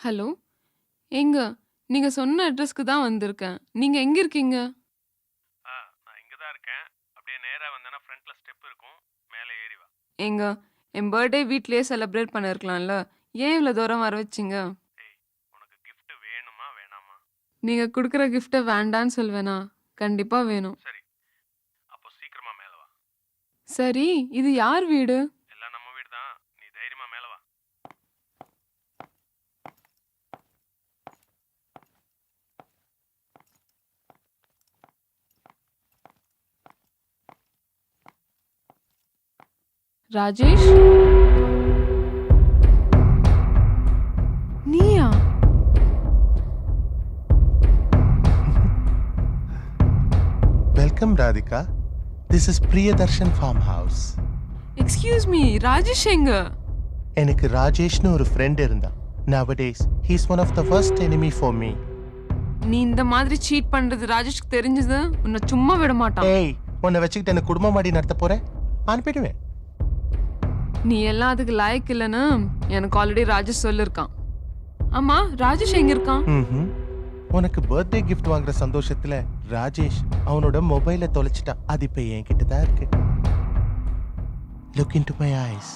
Hello. எங்க நீங்க சொன்ன அட்ரஸ்க்கு தான் வந்திருக்கேன். நீங்க எங்க இருக்கீங்க? நான் இங்க தான் இருக்கேன். அப்படியே நேரா வந்தேன்னா ஃப்ரண்ட்ல ஸ்டெப் இருக்கும். மேலே ஏறி வா. எங்க என் பர்த்டே வீட்லயே செலிப்ரேட் பண்ணிருக்கலாம்ல. ஏன் இவ்வளோ தூரம் வர வச்சீங்க? ஏய், உனக்கு gift வேணுமா வேணாமா? நீங்க குடுக்குற கிஃப்ட்டை வேண்டான்னு சொல்வேனா? கண்டிப்பா வேணும். சரி, அப்போ சீக்கிரமா மேலே வா. சரி, இது யார் வீடு? எல்லாம் நம்ம வீடு தான். நீ தைரியமா மேலே வா. ராஜேஷ், நீயா? Welcome, Radhika. This is Priyadarshan Farmhouse. Excuse me, Rajesh எங்க? எனக்கு ராஜேஷ்னு ஒரு ஃப்ரெண்ட் இருந்தான். Nowadays, he's one of the worst enemy for me. நீ இந்த மாதிரி சீட் பண்றது ராஜேஷ்க்கு தெரிஞ்சது உன்னை சும்மா விட மாட்டான். ஏய், உன்னை வச்சுக்கிட்டு எனக்கு குடும்பம் மாடி நடத்த போறேன், அனுப்பிடுவேன். நீ எல்லாம் அதுக்கு லாயக்கு இல்லைன்னு எனக்கு ஆல்ரெடி ராஜேஷ் சொல்லிருக்கான். ஆமா, ராஜேஷ் எங்க இருக்கான்? ம்ஹும். உனக்கு பர்த்டே கிஃப்ட் வாங்குற சந்தோஷத்துல ராஜேஷ் அவனோட மொபைலை தொலைச்சிட்டான். அது இப்ப என்கிட்ட தான் இருக்கு. Look into my eyes.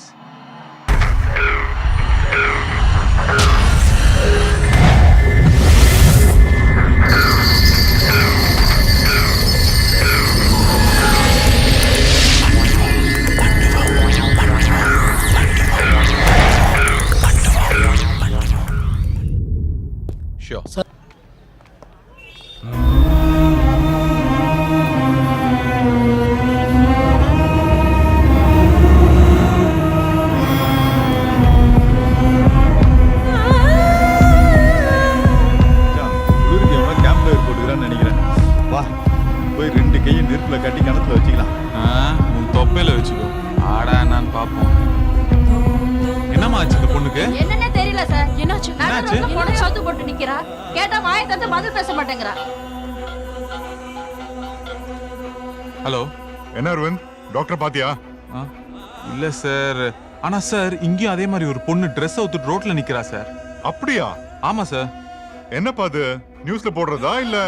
Sure. குளிருக்கு எவனோ கேம்ப் ஃபயர் போட்டுக்கிறான்னு நினைக்கிறேன். வா போய் ரெண்டு கையை நெருப்புல கட்டி கிணத்துல வச்சுக்கலாம். உன் தொப்பையில வச்சுக்கோ. ஆடா என்னன்னு பாப்போம். என்னம்மா ஆச்சு இந்த பொண்ணுக்கு? என்னன்னே தெரியல சார். என்னாச்சு? என்னாச்சு? பொண்ணு சவுத்து போட்டு நிக்கிறா. கேட்டா வாயை தந்து பதில் பேச மாட்டேங்கிறா. ஹலோ. என்ன அரவிந்த், டாக்டர் பாத்தியா? இல்ல சார். ஆனா சார் இங்கேயும் அதே மாதிரி ஒரு பொண்ணு ட்ரெஸ் அவுத்துட்டு ரோட்ல நிக்கிறா சார். அப்படியா? ஆமா சார். என்னப்பா அது, நியூஸ்ல போடுறதா இல்ல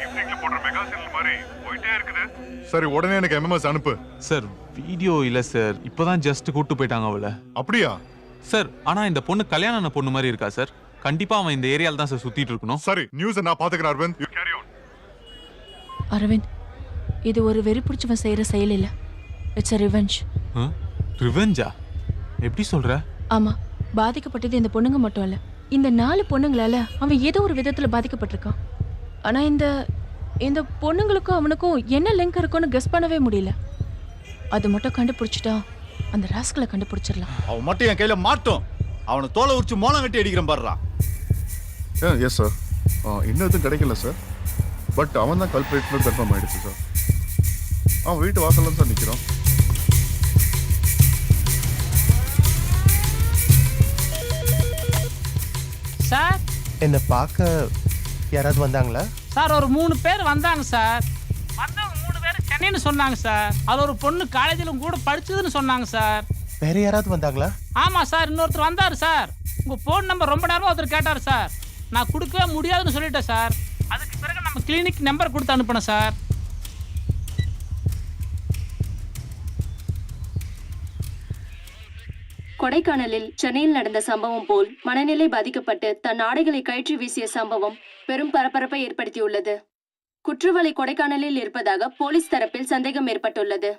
ஈவினிங்ல போடுற மெகா சீரியல் மாதிரி போயிட்டே இருக்குது? சரி, உடனே எனக்கு எம்எம்எஸ் அனுப்பு. சார் வீடியோ இல்ல சார். இப்பதான் ஜஸ்ட் கூட்டு போயிட்டாங்க அவள. அப்படியா? சார் ஆனா இந்த பொண்ணு கல்யாணம் ஆன பொண்ணு மாதிரி இருக்கா சார். கண்டிப்பா அவன் இந்த ஏரியால தான் சார் சுத்திட்டு இருக்கணும். சரி, நியூஸ் நான் பாத்துக்கிறேன் Aravind. You carry on. Aravind, இது ஒரு வெறி பிடிச்சவன் செய்யற செயல் இல்ல. It's a revenge. ரிவெஞ்சா? எப்படி சொல்ற? ஆமா, பாதிக்கப்பட்டது இந்த பொண்ணுங்க மட்டும் இல்ல. இந்த 4 பொண்ணுங்களால அவன் ஏதோ ஒரு விதத்துல பாதிக்கப்பட்டிருக்கான். ஆனா இந்த இந்த பொண்ணுங்களுக்கும் அவனுக்கும் என்ன லிங்க் இருக்குன்னு கெஸ் பண்ணவே முடியல. அது மட்டும் கண்டுபிடிச்சிட்டா அந்த ராஸ்கலை கண்டுபிடிச்சிடலாம். அவன் மட்டும் என் கையில மாட்டோம். அவனை தோலை உரிச்சு மோளம் கட்டி அடிக்கிறேன் பாடுறா. எஸ் சார், இன்னும் எதுவும் கிடைக்கல சார். பட் அவன் தான் கல்பிரேட்னு கன்ஃபார்ம் ஆயிடுச்சு சார். அவன் வீட்டு வாசல்ல சார் நிற்கிறான். சார் என்னை பார்க்க யாராவது வந்தாங்களா? சார் ஒரு 3 பேர் வந்தாங்க சார். வந்தவங்க 3 பேர் சென்னைன்னு சொன்னாங்க சார். அது ஒரு பொண்ணு காலேஜில் கூட படிச்சதுன்னு சொன்னாங்க சார். வேற யாராவது வந்தாங்களா? ஆமாம் சார், இன்னொருத்தர் வந்தார் சார். உங்கள் ஃபோன் நம்பர் ரொம்ப நேரமாக ஒருத்தர் கேட்டார் சார். நான் கொடுக்கவே முடியாதுன்னு சொல்லிட்டேன் சார். அதுக்கு பிறகு நம்ம கிளினிக் நம்பர் கொடுத்து அனுப்பினேன் சார். கொடைக்கானலில் சென்னையில் நடந்த சம்பவம் போல் மனநிலை பாதிக்கப்பட்டு தன் ஆடைகளை கழற்றி வீசிய சம்பவம் பெரும் பரபரப்பை ஏற்படுத்தியுள்ளது. குற்றவாளி கொடைக்கானலில் இருப்பதாக போலீஸ் தரப்பில் சந்தேகம் ஏற்பட்டுள்ளது.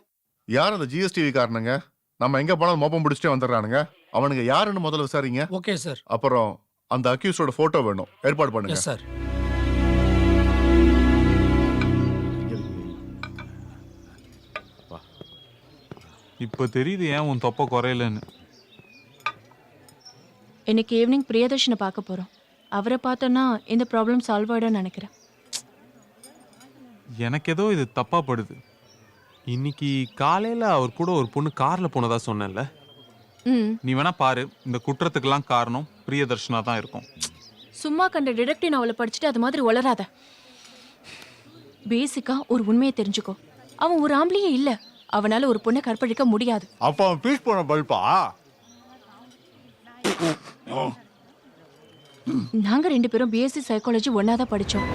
யார் அந்த ஜிஎஸ்டிவி காரணங்க? நம்ம எங்க போனாலும் மோப்பம் பிடிச்சிட்டே வந்துடுறானுங்க. அவனுங்க யாருன்னு முதல்ல விசாரிங்க. Okay sir. அப்புறம் அந்த அக்யூஸோட போட்டோ வேணும், ஏற்பாடு பண்ணுங்க. சார். இப்ப தெரியுது ஏன் உன் தொப்பை குறையலன்னு. இன்னைக்கு ஈவினிங் பிரியதர்ஷனை பார்க்க போறோம். அவரை பார்த்தோன்னா இந்த ப்ராப்ளம் சால்வ் ஆயிடும்னு நினைக்கிறேன். எனக்கு ஏதோ இது தப்பா படுது. இன்னைக்கு காலையில அவர் கூட ஒரு பொண்ணு கார்ல போனதா சொன்னேன்ல. நீ வேணா பாரு, இந்த குற்றத்துக்கெல்லாம் காரணம் பிரியதர்ஷனா தான் இருக்கும். சும்மா கண்ட டிடெக்டிவ் நாவலை படிச்சுட்டு அது மாதிரி வளராத. பேசிக்கா ஒரு உண்மையை தெரிஞ்சுக்கோ. அவன் ஒரு ஆம்பளையே இல்ல. அவனால ஒரு பொண்ணை கற்பழிக்க முடியாது. அப்ப அவன் பீஸ் போன பல்பா? நாங்க 2 பேரும் பிஎஸ்சி சைக்காலஜி ஒன்னாதான் படிச்சோம்.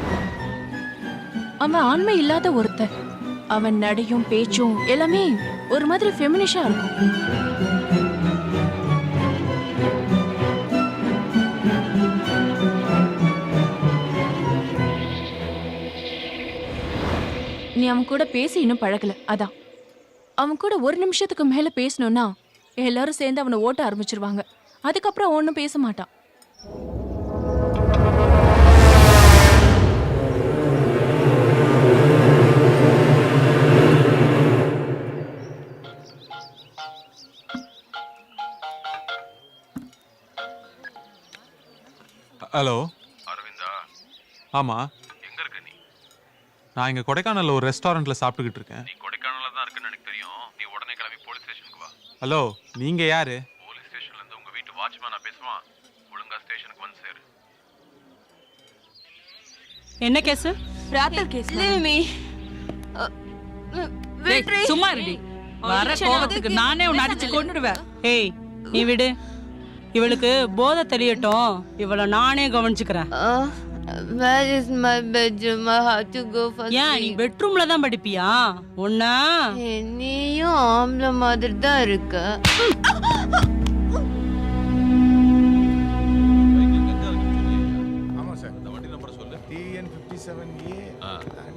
அவன் ஆண்மை இல்லாத ஒருத்தன். அவன் நடையும் பேச்சும் எல்லாமே ஒரு மாதிரி ஃபெமினிஷா இருக்கும். நீ அவன் கூட பேசி இன்னும் பழகல. அதான் அவன் கூட ஒரு நிமிஷத்துக்கு மேல பேசணும்னா எல்லாரும் சேர்ந்து அவனை ஓட்ட ஆரம்பிச்சிருவாங்க. அதுக்கப்புறம் ஒன்னும் பேச மாட்டான். ஹலோ அரவிந்தா, ஆமா, எங்க இருக்க நீ? நான் இங்க கொடைக்கானல்ல ஒரு ரெஸ்டாரண்ட்ல சாப்பிட்டுக்கிட்டு இருக்கேன். நீ கொடைக்கானல்ல தான் இருக்குன்னு எனக்கு தெரியும். நீ உடனே கிளம்பி போலீஸ் ஸ்டேஷனுக்கு வா. ஹலோ, நீங்க யாரு? போலீஸ் ஸ்டேஷன்ல இருந்து உங்க வீட்டு வாட்ச்மேனா பேசுவான். ஒழுங்கா ஸ்டேஷனுக்கு வந்து சேரு. என்ன கேஸ்? பிராத்தல் கேஸ். சும்மா இருடி. வர கோவத்துக்கு நானே உன்னை அடிச்சு கொன்னுடுவேன். ஏய், நீ விடு. இவளுக்கு போதை தெரியட்டும். இவளை நானே கவனிச்சுக்கிறேன். Where is my bedroom? I have to go for ஏன் நீ பெட்ரூம்ல தான் படிப்பியா? ஒன்னா நீயும் ஆம்பளை மாதிரி தான் இருக்க. ஆமா சார். அந்த வண்டி நம்பர் சொல்லு. TN57A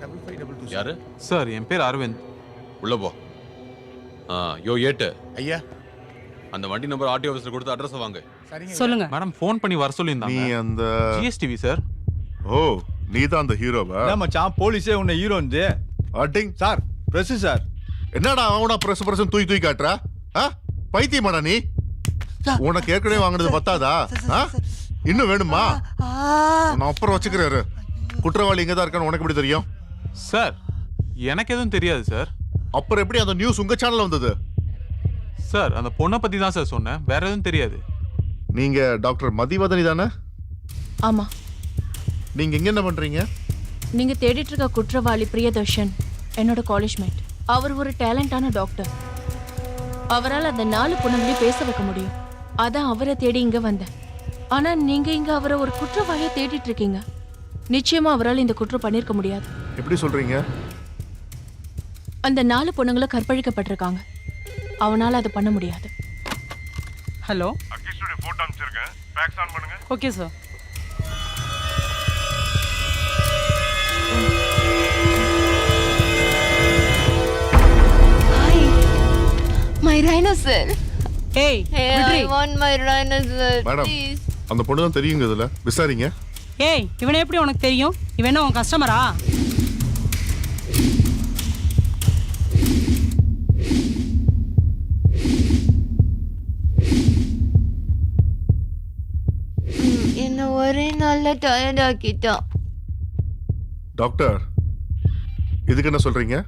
5522. யாரு? சார், என் பேர் அரவிந்த். உள்ள போ. யோ ஏட்டு, ஐயா, அந்த வண்டி நம்பர் ஆர்டி ஆபீஸ்ல கொடுத்து அட்ரஸ் வாங்க. சரிங்க. சொல்லுங்க. மேடம் ஃபோன் பண்ணி வர நீ சொல்லியிருந்தாங்க. அந்த ஜிஎஸ்டிவி சார். ஓ நீதான் அந்த ஹீரோவா? மச்சான், போலீஸே உன்னை ஹீரோந்து. அட்டிங் சார், பிரஸ் சார். என்னடா அவனா பிரஸ் தூக்கி தூக்கி காட்டுறா? பைத்தியமாடா நீ? உனக்கு ஏற்கனவே வாங்கினது பத்தாதா? இன்னும் வேணுமா? நான் அப்புறம் வச்சுக்கிறாரு. குற்றவாளி இங்க தான் இருக்கான்னு உனக்கு எப்படி தெரியும்? சார், எனக்கு எதுவும் தெரியாது சார். அப்புறம் எப்படி அந்த நியூஸ் உங்க சேனல்ல வந்தது? சார், அந்த பொண்ணை பத்தி தான் சார் சொன்னேன், வேற எதுவும் தெரியாது. நீங்க டாக்டர் மதிவதனி தானே? ஆமா. நீங்க இங்க என்ன பண்றீங்க? நீங்க தேடிட்டு இருக்க குற்றவாளி பிரியதர்ஷன் என்னோட காலேஜ் மேட். அவர் ஒரு டேலண்டான டாக்டர். அவரால் அந்த 4 பொண்ணுங்களையும் பேச வைக்க முடியும். அதான் அவரை தேடி இங்க வந்தேன். ஆனா நீங்க இங்க அவரை ஒரு குற்றவாளியை தேடிட்டு இருக்கீங்க. நிச்சயமா அவரால் இந்த குற்றம் பண்ணிருக்க முடியாது. எப்படி சொல்றீங்க? அந்த 4 பொண்ணுங்களும் கற்பழிக்கப்பட்டிருக்காங்க. அவனால அதை பண்ண முடியாது. ஹலோ, அக்யூஸ்டோட போட்டோ அனுப்பிச்சிருக்கேன். ஃபேக்ஸ் ஆன் பண்ணுங்க. Okay sir. My rhinoceros. ஏய், Hey, I விட்ரி. want my rhinoceros. Madam, Please. அந்த பொண்ணு தான் தெரியுங்க இதுல. விசாரிங்க. ஏய், இவனை எப்படி உனக்கு தெரியும்? இவன் என்ன உன் கஸ்டமரா? என்ன ஒரே நாள்ல டயர்ட் ஆக்கிட்டான். டாக்டர், இதுக்கு என்ன சொல்றீங்க?